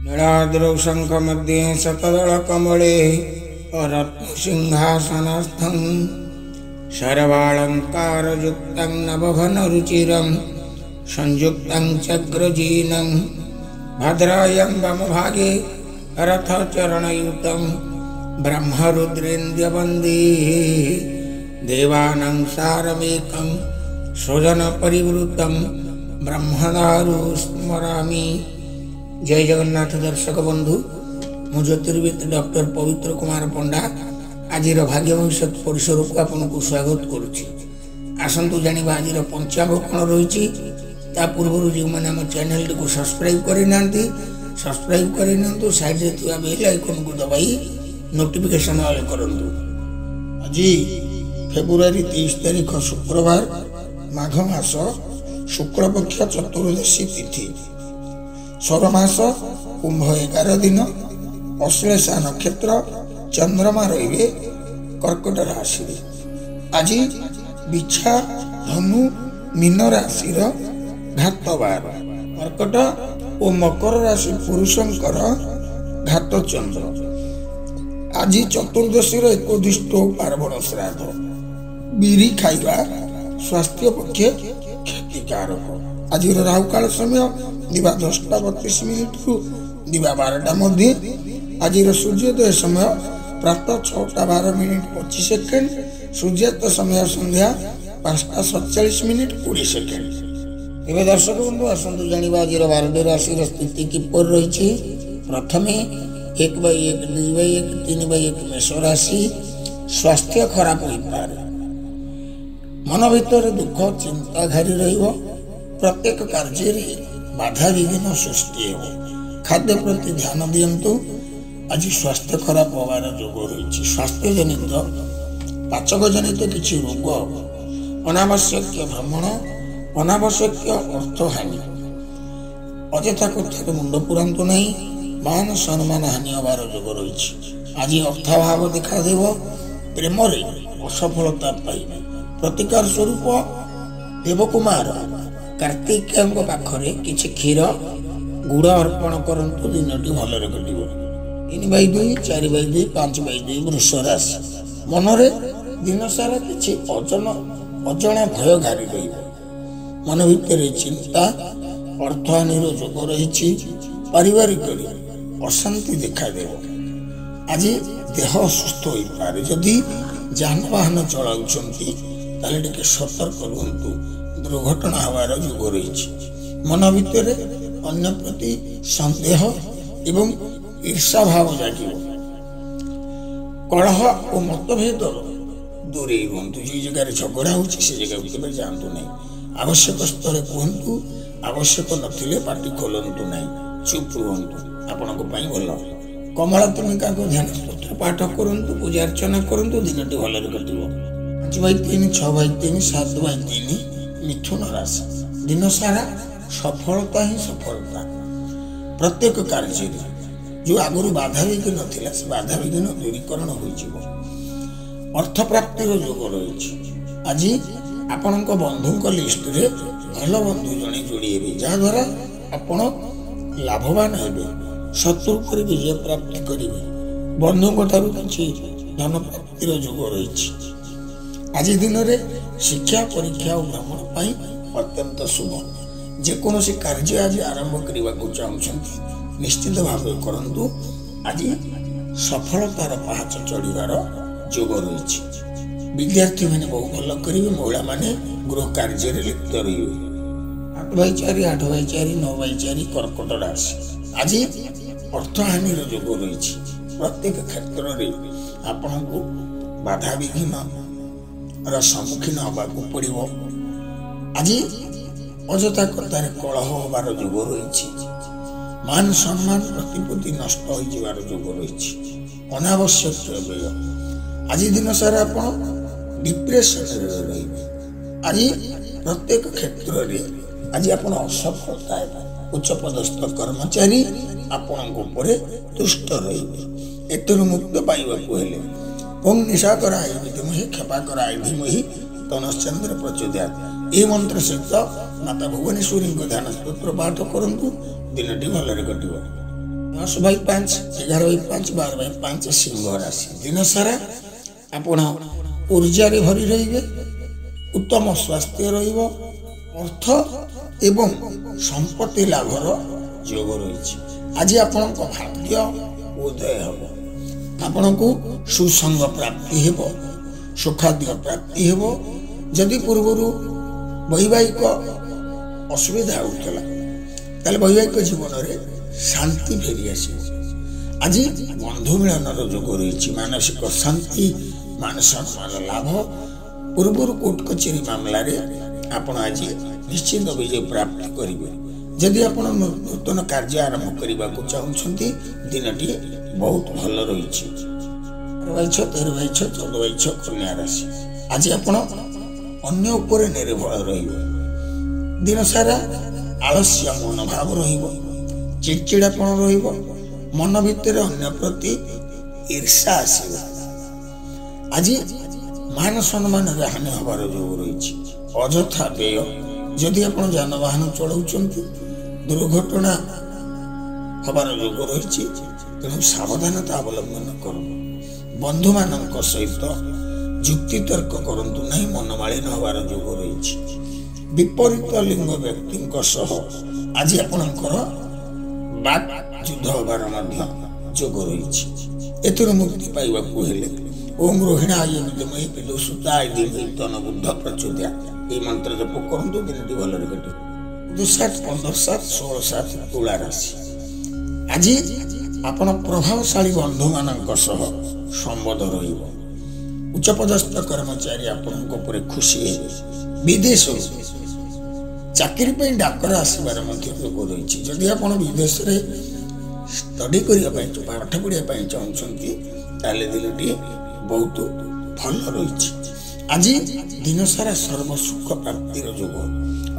नीलाद्रौ शङ्खमध्ये शतदलकमले रत्नसिंहासनस्थं सर्वालङ्कारयुक्तं नवघनरुचिरं संयुक्तं चक्रजीनं भद्रायं वामभागे रथचरणयुतं ब्रह्मरुद्रेन्द्रवन्दे देवानां सारमेकं स्वजनपरिवृतं ब्रह्मदारु स्मरामि। जय जगन्नाथ दर्शक बंधु, मु ज्योतिर्विद डॉक्टर पवित्र कुमार पंडा आज भाग्य भविष्य परिसर को आपको स्वागत करुच्ची। आसतु जाना आज पंचांग कौन रही पूर्व जो मैंने आम चैनल टी सब्सक्राइब करना सब्सक्राइब करनी साइड में बेल आइकन को दबाई नोटिफिकेशन ऑल करूँ। आज फेब्रुआरी 23 तारीख शुक्रवार माघ मास शुक्लपक्ष चतुर्दशी तिथि सौरमास कुंभ 11 दिन अश्लेषा नक्षत्र चंद्रमा रे कर्कट राशि। आज बिछा धनु मीन राशि घातवार कर्कट और मकर राशि पुरुषंकर घात चंद्र। आज चतुर्दशी एकोदिष्ट पार्वण श्राद्ध बीरी खाइबा स्वास्थ्य पक्षे क्षतिकारक। आज राहुकाल समय दिवा 10:32 रु दिवा 12टा मध्य। आज सूर्योदय समय प्रातः 6:12:25 सूर्यास्त समय संध्या 5:47 20 सेकेंड। एवं दर्शक बंधु आसतु जाना आज 12 राशि स्थिति किपर रही। प्रथम 1/1 2/1 3/1 मेष राशि। स्वास्थ्य खराब हो पारे, मन भीतर दुख चिंता घारी रहिबो, प्रत्येक कार्य बाधा विघ्न सृष्टि हो। खाद्य प्रति ध्यान दियंतु। आज स्वास्थ्य खराब होवार जोग रही। स्वास्थ्य जनित पाचक जनित किसी रोग, अनावश्यक भ्रमण, अनावश्यक अर्थहानि, अଯଥା कथार मुंड पुरांतु नहीं। मान सम्मान हानि होवार जोग रही। आज अर्थाभाव देखादेव, प्रेम असफलता पाइबे। प्रतिकार स्वरूप देवकुमार कार्तिकेय पाखरे किछि क्षीर गुड़ अर्पण करंतु। दिनटी भलरे कटिबो। 3/2 4/2 5/2 वृष राशि। मनरे दिन सारा किछि अजଣା भय घारी रहिबो। मन भितर चिंता अर्थहानि जोग रही। पारिवारिक अशांति देखादेव। आज देह असुस्थ हो पारे। जदि जानवाहन चलाउछंती ताले टिके सतर्क रुहंतु। दुर्घटना हवार जोग रही। मन भितर अन्य प्रति संदेह एवं ईर्षा भाव जागिब। कलह और मतभेद दूरे रुहंतु। जो जगह झगड़ा होछि से जगह केबे जांतु नहीं। आवश्यक स्थले कहंतु, आवश्यक नथिले पाटी खोलंतु नहीं। चुप रुहंतु, आपनको पई भल। कमला तुमिका को ध्यान स्तोत्र पाठ करंतु, पूजा अर्चना करंतु। दिनटी भलरे कटिबो। 5/3 6/3 7/3 मिथुन राशि। दिन सारा सफलता ही सफलता। प्रत्येक कार्य जो आगुरी बाधा विघ्न थिला से बाधा विघ्न दूरीकरण होइजिवो। अर्थ प्राप्तिर जोग रही। आज आपणक बंधुक लिस्ट रे भल बंधु जणे जोड़ीबे, जहा द्वारा आपण लाभवान हेबे। शत्रु पर विजय प्राप्त करिवे। बंधुक ठारू किछि धन प्राप्तिर जोग रही। आज दिन रे शिक्षा परीक्षा और भ्रमण पाई अत्यंत शुभ। जेकोसी कार्य आज आरंभ करने को चाहते निश्चित भाव करंतु। आज सफलतार पहाच चढ़ार जोग रही। विद्यार्थी मैंने बहु भल करेंगे। महिला माने गृह कार्य लिप्त रही। 8/4 8/4 9/4 कर्कट राशि। आज अर्थहानि जोग रही। प्रत्येक क्षेत्र में आपण को बाधा विघ्न सम्मुखीन हवा पड़ो। आज अଯଥା कथार कलह होबार जोग रही। मान सम्मान प्रतिपत्ति नष्ट हो जिवार जोग रही। अनावश्यक व्यय। आज दिन सारा आप डिप्रेशन रही। आज प्रत्येक क्षेत्र में आज आप असफलता है। उच्च पदस्थ कर्मचारी आपण तुष्ट रही। एतरु मुक्त पाइबाकु हेले ओं निशाकराय विद्महे क्षपाकराय धीमहि तनश्चंद्र प्रचोदयात्। ए मंत्र सहित माता भुवनेश्वरी ध्यान स्तोत्र पाठ करंतु। दिनटी भलरे कटिबो। 10/5, 11/5, 12/5 सिंह राशि। दिन सारा आपण ऊर्जार भरी रहिबे, उत्तम स्वास्थ्य रहिब, अर्थ एवं संपत्ति लाभर योग रही। आज आपण भाग्य उदय हम, आपण को सुसंग प्राप्ति हेब, सुखाद्य प्राप्ति हेब। जदि पूर्वर वैवाहिक असुविधा होता ताले वैवाहिक जीवन में शांति फेरी आस। आज बंधु मिलन योग रही, मानसिक शांति, मान सम्मान लाभ। पूर्वर कोर्ट कचेरी मामलें आपण आज निश्चित विजय प्राप्त करेंगे। जदि आप नूतन कार्य आरंभ करने को चाहते दिनटी बहुत भल रही। 12/6, 13/6, 14/6 कन्या राशि। आज आपण अन्य उपर निर्भर रहिबे। दिन सारा आलस्य मनोभाव रहिबो, चिड़चिड़ापन रहिबो, मन भितर अन्य प्रति ईर्षा आसीबो। आज मान सम्मान हानि हबार योग रही। अଯଥା व्यय, जदि आप जानवाहन चलाउछंती दुर्घटना हबार योग रही, तेणु सावधानता अवलंबन कर। बंधु मान सहित जुक्ति तर्क करंतु नहीं, मनमालिन हबार योग रही। विपरीत लिंग व्यक्ति आज आपणकर बाक युद्ध हबार योग रही। एथुर मुक्ति पाइबा हेले ओम रोहिणाय विद्महे विदुषुताय धीमहि तन्नो बुद्ध प्रचोदयात् এই मंत्र जप करंतु दिनटी भल कटे। 2/7, 15/7, 16/7 तुला राशि। आज आपण प्रभावशाली बंधु मानक सह संबंध रहिब। उच्च पदस्थ कर्मचारी आपनक ऊपर खुशी हेबे। विदेश चाकरी पे डाकर आसबार योग रही। जदि आप विदेश में स्टडी करने पाठ पढ़ाई चाहते ताले दिनटी बहुत भल रही। आज दिन सारा सर्व सुख प्राप्तिर योग,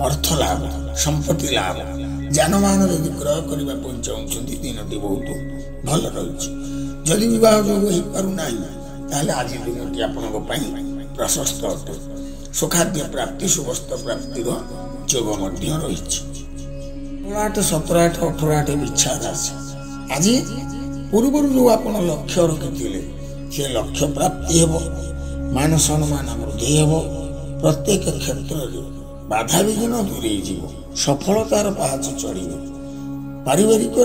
अर्थ लाभ, संपत्ति लाभ, जानवाहन यदि क्रय करने चाहते दिनटी बहुत भल रही। जदि विवाह योग हो पारना ताले आज दिनटी आपण प्रशस्त अटे। सुखाद्य प्राप्ति, सुवस्त्र प्राप्तिर योग रही। 16/8, 17/8, 18/8 बिच्छा राशि। आज पूर्वर जो आप लक्ष्य रखिते से लक्ष्य प्राप्ति हेब, मान सम्मान वृद्धि हेब। प्रत्येक क्षेत्र में बाधा विघ्न दूरे जीव, सफलतार पहाच चढ़। पारिवारिक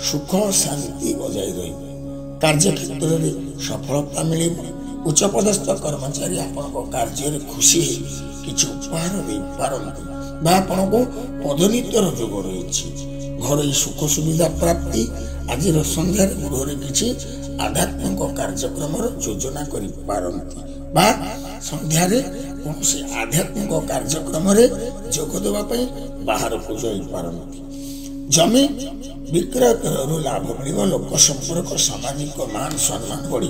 सुख शांति बजाय रही। कार्य क्षेत्र में सफलता मिल। उच्च पदस्थ कर्मचारी आपण कार्य खुशी किसी उपहार दे पारंती बा आपण को पदोन्नतिर योग रही। घर सुख सुविधा प्राप्ति। आज संध्यार गृह किसी आध्यात्मिक कार्यक्रम योजना कर संध्यार कौन आध्यात्मिक कार्यक्रम जोग देवाई बाहर को जापारती। जमी विक्रय लाभ मिल। लोक संपर्क, सामाजिक मान सम्मान बढ़।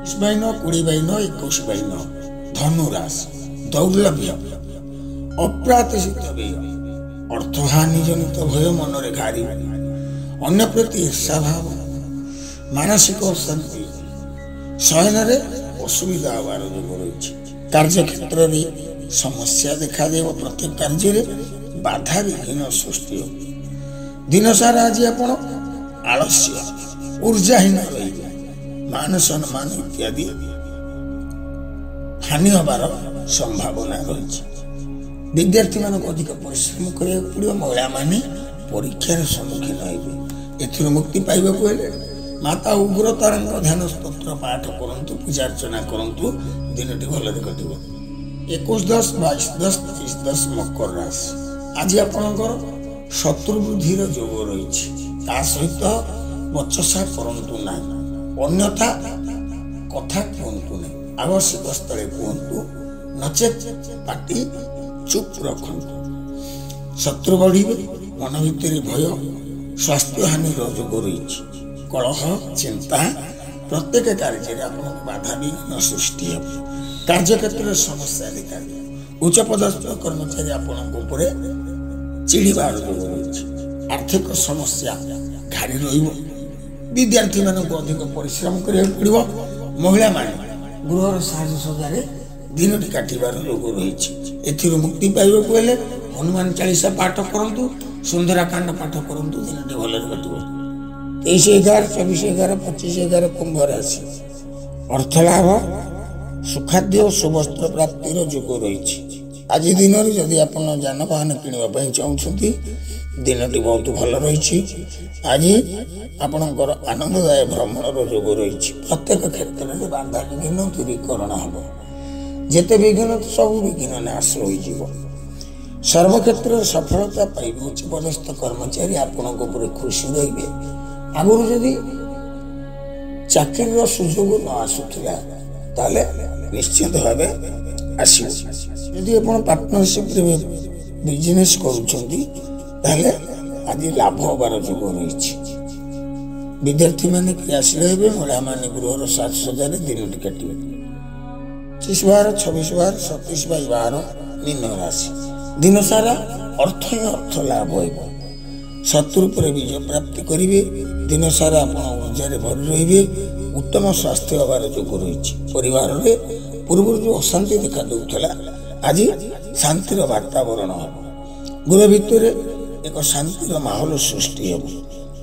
20/9, 21/9 धनु राशि। दौर्लभ्य, अप्रातिशित व्यय, अर्थहानि जनित भय मन में घारी। अन्य प्रति ईर्षा भाव, मानसिक अशांति, शयन असुविधा हबार योग रही। कार्य क्षेत्र में समस्या देखा देव। प्रत्येक कार्य बाधा विघ्न सृष्टि हो। दिन सारा आज आप आलस्य, ऊर्जाहीन रही। मान सम्मान इत्यादि हानि हबार संभावना रही। विद्यार्थी मान अधिक परिश्रम करा पड़ो। महिला माने परीक्षार सम्मुखीन होइबे। एथुर मुक्ति पाइबा हेले माता उग्रतारा ध्यान स्तोत्र पाठ करंतु, पूजा अर्चना करंतु, दिनटी भल कटिबो। 21/10, 22/10, 23/10 मकर राशि। आज आपणकर शत्रु वृद्धिर योग रही। ता सहित बचसा करंतु नाही, अन्यथा कथा कहतु नहीं। आवश्यक स्थले कहतु, नचेत पाटी चुप रखतु। शत्रु बढ़े, मन भितर भय, स्वास्थ्य हानि योग रही। कलह, चिंता, प्रत्येक कार्य बाधा विघ्न सृष्टि हो। कार्य क्षेत्र में समस्या देखा दे। उच्च पदस्थ कर्मचारी आपण चिड़ीबार योग रही। आर्थिक समस्या घारी रही। विद्यार्थी मान अधिक परिश्रम करा पड़ो। महिला माने गृहर साज सज्जा दिनटी काटिबार योग रही। एथिर मुक्ति पाइबा हेले हनुमान 40 पाठ करंतु, सुंदराकांड पाठ करंतु, दिनटी भल कटिबो। 23/11, 24/11, 25/11 କୁମ୍ଭ ରାଶି ଅର୍ଥ ଲାଭ ସୁଖାଦ୍ୟ ଓ ସୁବସ୍ତ୍ର ପ୍ରାପ୍ତିର ଯୋଗ ରହିଛି। ଆଜି ଦିନରେ ଯଦି ଆପଣ ଯାନବାହନ କିଣିବା ପାଇଁ ଚାହୁଁଛନ୍ତି ଦିନଟି ବହୁତ ଭଲ ରହିଛି। ଆଜି ଆପଣଙ୍କର ଆନନ୍ଦଦାୟ ଭ୍ରମଣର ଯୋଗ ରହିଛି। ପ୍ରତ୍ୟେକ କ୍ଷେତ୍ରରେ ବାଧା ବିଘ୍ନ ଦୂରୀକରଣ ହେବ। ଯେତେ ବିଘ୍ନ ସବୁ ବିଘ୍ନ ନାଶ ହୋଇଯିବ। ସର୍ବକ୍ଷେତ୍ରରେ ସଫଳତା ପାଇବେ। ଉଚ୍ଚପଦସ୍ଥ କର୍ମଚାରୀ ଆପଣଙ୍କ ଉପରେ ଖୁସି ରହିବେ। ଆଗରୁ ଯଦି ଚାକିରିର ସୁଯୋଗ ନ ଆସୁଥିଲା ତାହେଲେ ନିଶ୍ଚିତ ଭାବେ ଆସିବ। ଯଦି ଆପଣ ପାର୍ଟନରସିପ୍ରେ ବିଜନେସ୍ କରୁଛନ୍ତି ତାହେଲେ ଆଜି ଲାଭ ହେବାର ଯୋଗ ରହିଛି। ବିଦ୍ୟାର୍ଥୀମାନେ କ୍ରିୟାଶୀଳ ହେବେ। ମହିଳାମାନେ ଗୃହର ସାଜସଜ୍ଜାରେ ଦିନଟି କାଟିବେ। 25/12, 26/12, 27/12 ମୀନ ରାଶି ଦିନ ସାରା ଅର୍ଥ ହିଁ ଅର୍ଥ ଲାଭ ହେବ। ଶତ୍ରୁ ଉପରେ ବିଜୟ ପ୍ରାପ୍ତି କରିବେ। ଦିନ ସାରା ଆପଣ ଉର୍ଜାରେ ଭରି ରହିବେ। ଉତ୍ତମ ସ୍ୱାସ୍ଥ୍ୟ ହେବାର ଯୋଗ ରହିଛି। ପରିବାରରେ ପୂର୍ବରୁ ଯେଉଁ ଅଶାନ୍ତି ଦେଖା ଦେଉଥିଲା ଆଜି ଶାନ୍ତିର ବାତାବରଣ ହେବ। ଗୃହ ଭିତରେ ଏକ ଶାନ୍ତିର ମାହୋଲ ସୃଷ୍ଟି ହେବ।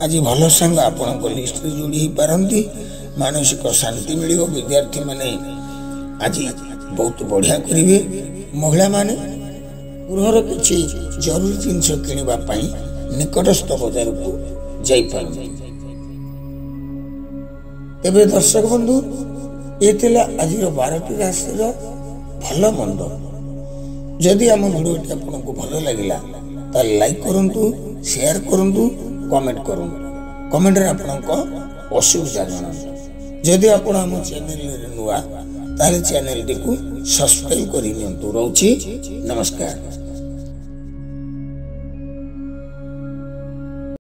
ଆଜି ଭଲ ସାଙ୍ଗ ଆପଣଙ୍କ ଲିଷ୍ଟରେ ଯୋଡ଼ି ହୋଇପାରନ୍ତି। ମାନସିକ ଶାନ୍ତି ମିଳିବ। ବିଦ୍ୟାର୍ଥୀମାନେ ଆଜି ବହୁତ ବଢ଼ିଆ କରିବେ। ମହିଳାମାନେ ଗୃହର କିଛି ଜରୁରୀ ଜିନିଷ କିଣିବା ପାଇଁ ନିକଟସ୍ଥ ବଜାରକୁ ଯାଇପାରନ୍ତି। ତେବେ ଦର୍ଶକ ବନ୍ଧୁ, ଏ ଥିଲା ଆଜିର 12ଟି ରାଶିର ଭଲ ମନ୍ଦ। ଯଦି ଆମ ଭିଡ଼ିଓଟି ଆପଣଙ୍କୁ ଭଲ ଲାଗିଲା ତାହେଲେ ଲାଇକ୍ କରନ୍ତୁ, ସେୟାର କରନ୍ତୁ, କମେଣ୍ଟ କରନ୍ତୁ। କମେଣ୍ଟରେ ଆପଣଙ୍କ ଅସୁବିଧା ଜଣାନ୍ତୁ। ଯଦି ଆପଣ ଆମ ଚ୍ୟାନେଲରେ ନୂଆ ତାହେଲେ ଚ୍ୟାନେଲଟିକୁ ସବସ୍କ୍ରାଇବ୍ କରିନିଅନ୍ତୁ। ରହୁଛି, ନମସ୍କାର।